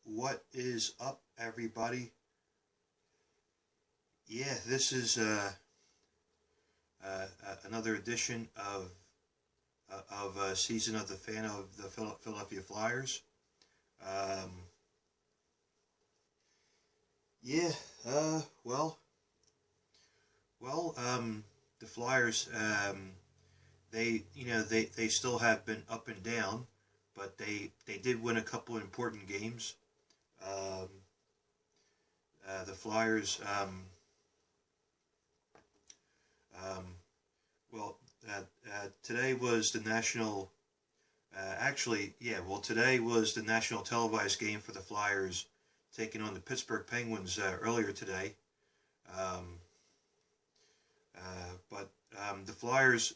What is up, everybody? Yeah, this is another edition of Season of the Fan of the Philadelphia Flyers. Um, yeah, well, the Flyers, they still have been up and down, but they did win a couple important games. Um, the Flyers, um, well, today was the national. Today was the national televised game for the Flyers, taking on the Pittsburgh Penguins earlier today. Um, the Flyers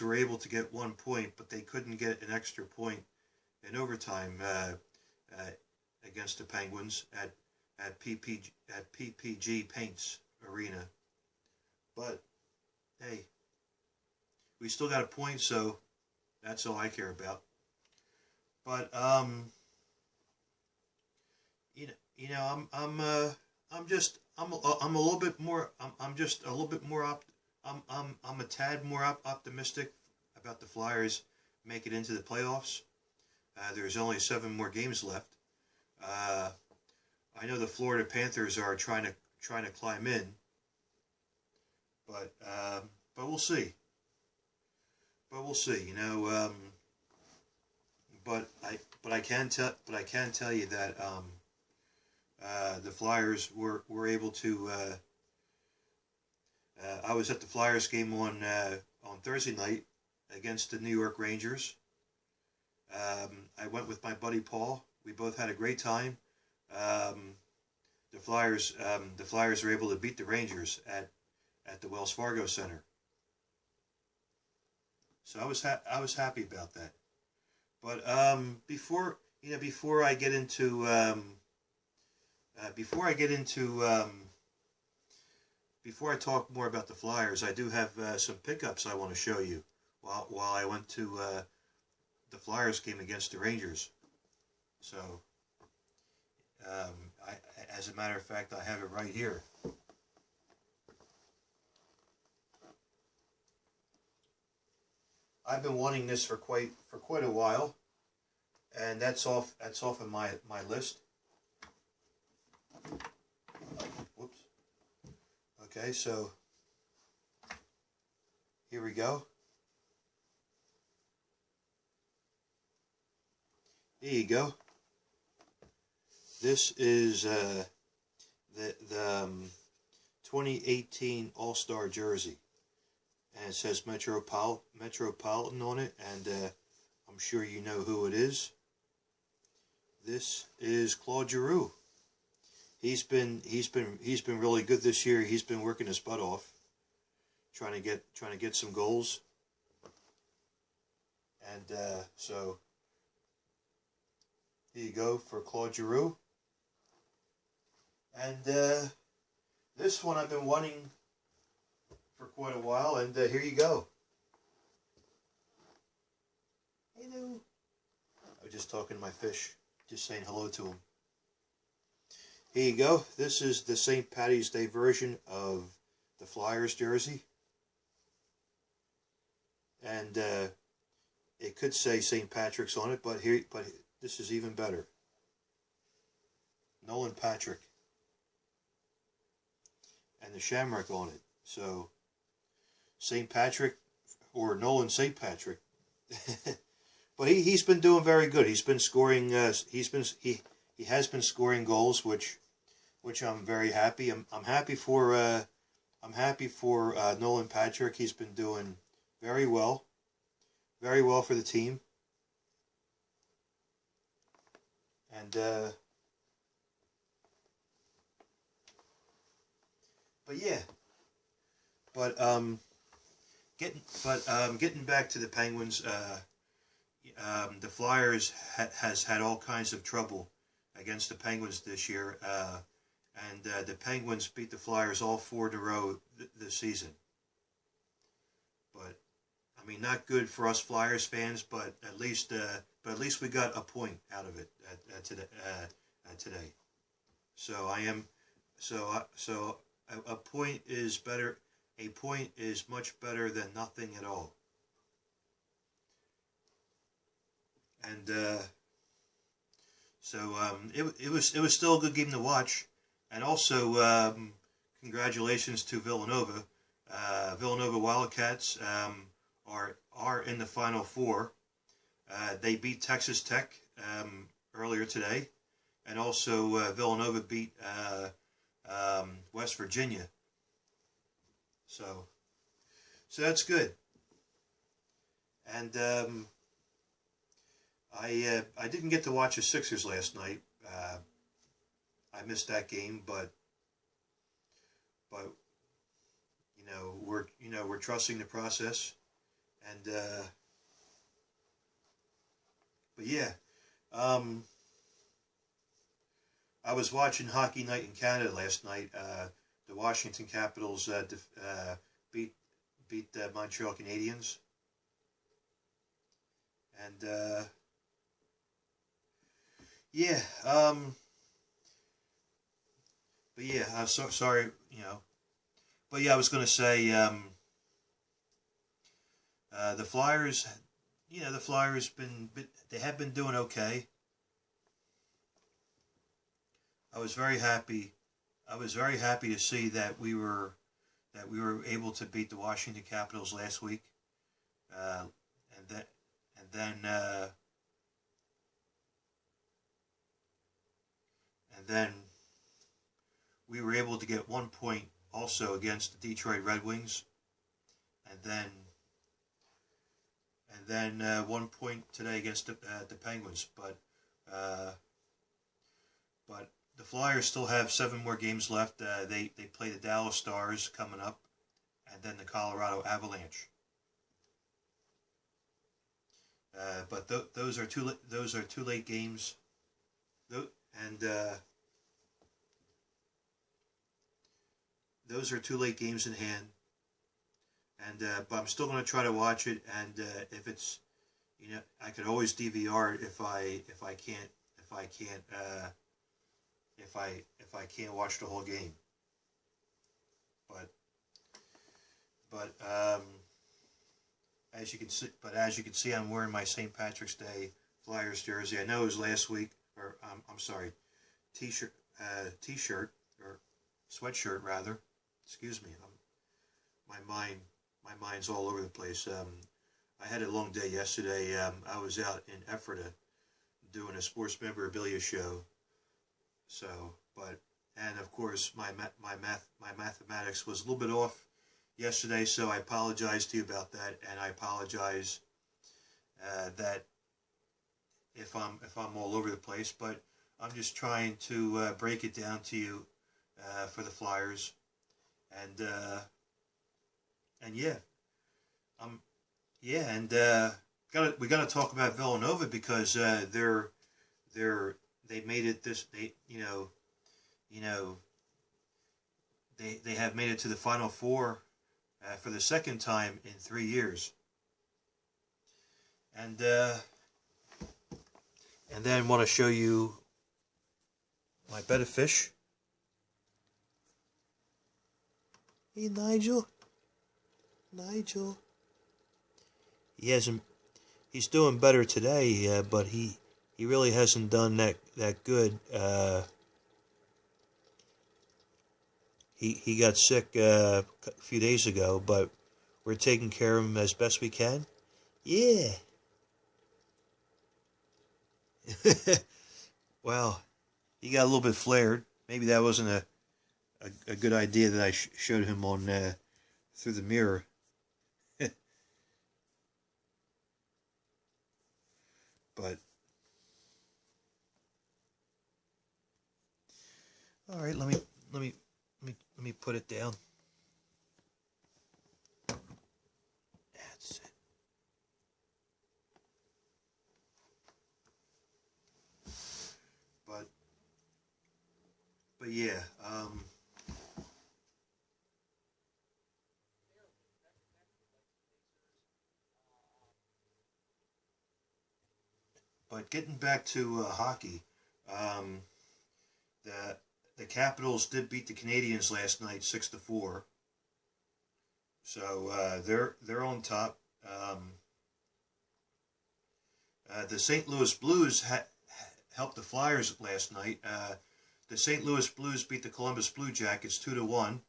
were able to get 1 point, but they couldn't get an extra point in overtime against the Penguins at PPG Paints Arena. But hey, we still got a point, so that's all I care about. But I'm a little bit more. I'm just a little bit more I'm a tad more optimistic about the Flyers make it into the playoffs. There's only 7 more games left. I know the Florida Panthers are trying to climb in, but we'll see. But we'll see. But I can tell you that the Flyers were able to. I was at the Flyers game on Thursday night against the New York Rangers. I went with my buddy Paul. We both had a great time. The Flyers were able to beat the Rangers at the Wells Fargo Center. So I was happy about that. But before I get into before I talk more about the Flyers, I do have some pickups I want to show you while I went to the Flyers game against the Rangers. So, as a matter of fact, I have it right here. I've been wanting this for quite a while, and that's off of my list. Whoops. Okay, so here we go. There you go. This is the 2018 All-Star jersey, and it says Metropolitan on it, and I'm sure you know who it is. This is Claude Giroux. He's been really good this year. He's been working his butt off, trying to get some goals, and so here you go for Claude Giroux. And this one I've been wanting for quite a while, and here you go. Hello. I was just talking to my fish, just saying hello to him. Here you go. This is the St. Patty's Day version of the Flyers jersey. And it could say St. Patrick's on it, but this is even better. Nolan Patrick. And the shamrock on it. So St. Patrick, or Nolan St. Patrick. But he's been doing very good. He's been scoring. He has been scoring goals, which I'm very happy. I'm happy for Nolan Patrick. He's been doing very well for the team. And getting back to the Penguins. The Flyers has had all kinds of trouble against the Penguins this year, and the Penguins beat the Flyers all 4 in a row this season. But I mean, not good for us Flyers fans, but at least we got a point out of it today. So I am so a point is better. A point is much better than nothing at all. And it was still a good game to watch, and also congratulations to Villanova. Villanova Wildcats are in the Final Four. They beat Texas Tech earlier today, and also Villanova beat West Virginia. So that's good. And I didn't get to watch the Sixers last night. I missed that game, but we're trusting the process, and but yeah, I was watching Hockey Night in Canada last night. The Washington Capitals beat the Montreal Canadiens, and yeah, but yeah, I'm sorry, but yeah, I was going to say, the Flyers, they have been doing okay. I was very happy to see that we were able to beat the Washington Capitals last week, and then we were able to get 1 point also against the Detroit Red Wings, and then 1 point today against the Penguins. But the Flyers still have 7 more games left. They play the Dallas Stars coming up, and then the Colorado Avalanche. But those are two late games, and those are 2 late games in hand. And but I'm still going to try to watch it, and if it's, I could always DVR it if I can't watch the whole game. But as you can see, I'm wearing my St. Patrick's Day Flyers jersey. I know it was last week, or I'm sorry, t-shirt or sweatshirt rather. Excuse me. My mind's all over the place. I had a long day yesterday. I was out in Ephrata doing a sports memorabilia show. So, and of course my mathematics was a little bit off yesterday, so I apologize to you about that, and I apologize that if I'm all over the place, but I'm just trying to break it down to you for the Flyers, and yeah, we got to talk about Villanova because they made it this they have made it to the Final Four for the second time in 3 years, and then want to show you my bed of fish. Hey, Nigel. He's doing better today, but he really hasn't done that good. He got sick a few days ago, but we're taking care of him as best we can. Yeah. Well, he got a little bit flared. Maybe that wasn't a good idea that I showed him on through the mirror. But all right, let me put it down. That's it. But yeah, but getting back to hockey, um, the Capitals did beat the Canadiens last night 6-4. So they're on top. The St. Louis Blues helped the Flyers last night. The St. Louis Blues beat the Columbus Blue Jackets 2-1.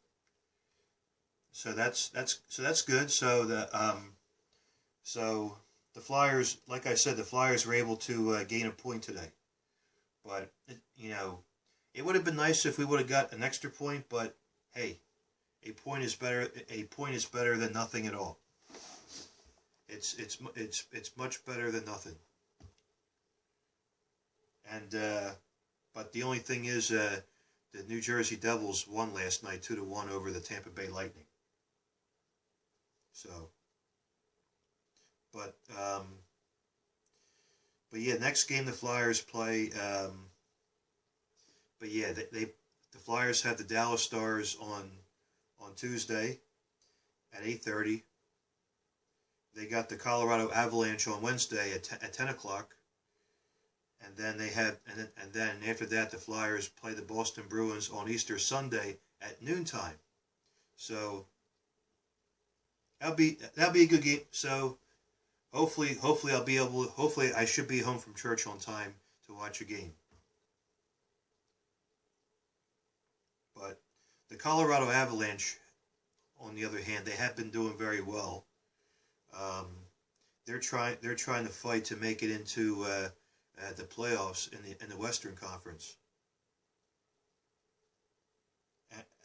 So that's good. So the Flyers, like I said, the Flyers were able to gain a point today. But it would have been nice if we would have got an extra point. But hey, a point is better. A point is better than nothing at all. It's much better than nothing. And but the only thing is, the New Jersey Devils won last night 2-1 over the Tampa Bay Lightning. So, but yeah, next game the Flyers play. But yeah, the Flyers have the Dallas Stars on Tuesday at 8:30. They got the Colorado Avalanche on Wednesday at 10 o'clock. And then and then after that, the Flyers play the Boston Bruins on Easter Sunday at noontime. So that'll be a good game. So hopefully I should be home from church on time to watch a game. But the Colorado Avalanche, on the other hand, they have been doing very well. They're trying to fight to make it into the playoffs in the Western Conference.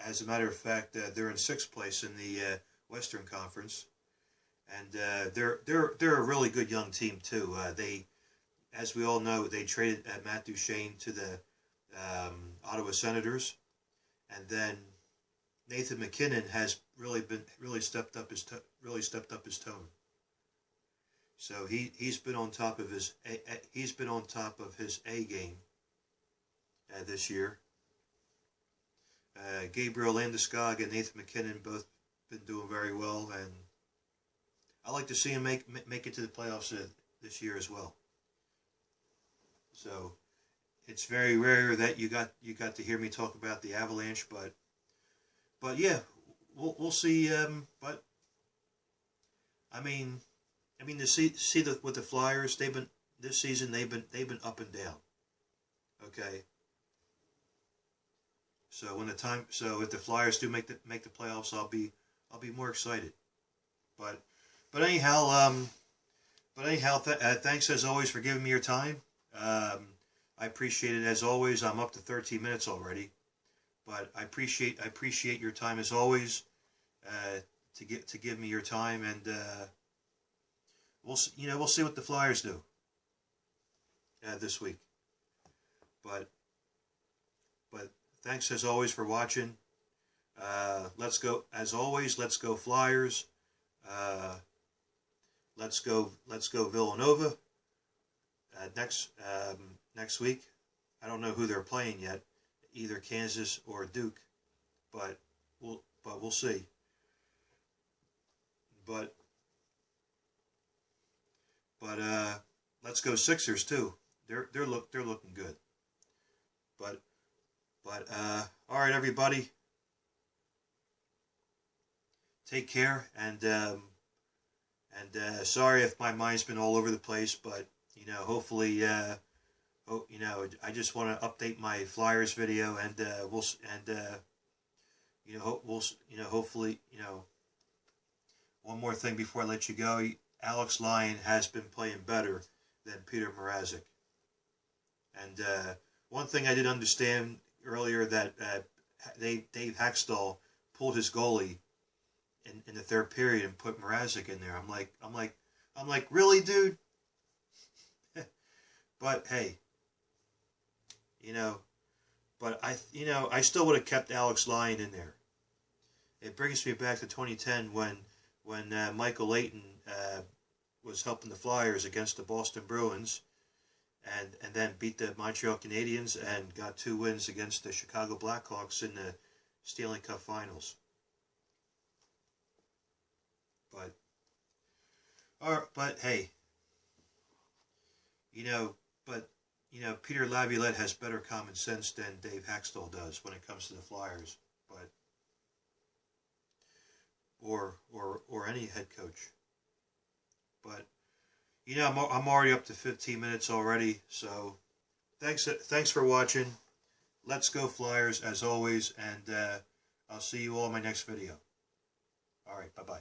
As a matter of fact, they're in 6th place in the Western Conference, and they're a really good young team too. As we all know, they traded Matt Duchene to the Ottawa Senators, and then Nathan MacKinnon has really stepped up his tone. So he's been on top of his A game this year. Gabriel Landeskog and Nathan MacKinnon both been doing very well, and I like to see him make it to the playoffs this year as well. So it's very rare that you got to hear me talk about the Avalanche, but yeah, we'll see. But I mean to see with the Flyers, this season they've been up and down. Okay. So if the Flyers do make the playoffs, I'll be more excited. But anyhow, thanks as always for giving me your time. I appreciate it as always. I'm up to 13 minutes already, but I appreciate your time as always. To give me your time, and we'll see what the Flyers do this week. But thanks as always for watching. Let's go Flyers. Let's go Villanova. Next week, I don't know who they're playing yet, either Kansas or Duke, but we'll see. But let's go Sixers too. They're looking good. But all right, everybody. Take care, and sorry if my mind's been all over the place, but hopefully, I just want to update my Flyers video, and hopefully, one more thing before I let you go. Alex Lyon has been playing better than Peter Mrazek. And one thing I didn't understand earlier, that Dave Haxtell pulled his goalie in the third period and put Mrazek in there. I'm like, really, dude? But hey, but I still would have kept Alex Lyon in there. It brings me back to 2010 when Michael Layton was helping the Flyers against the Boston Bruins, and then beat the Montreal Canadiens and got 2 wins against the Chicago Blackhawks in the Stanley Cup Finals. But hey, But you know, Peter Laviolette has better common sense than Dave Haxtell does when it comes to the Flyers, but or any head coach. But you know, I'm already up to 15 minutes already, so thanks for watching. Let's go Flyers as always, and I'll see you all in my next video. All right, bye-bye.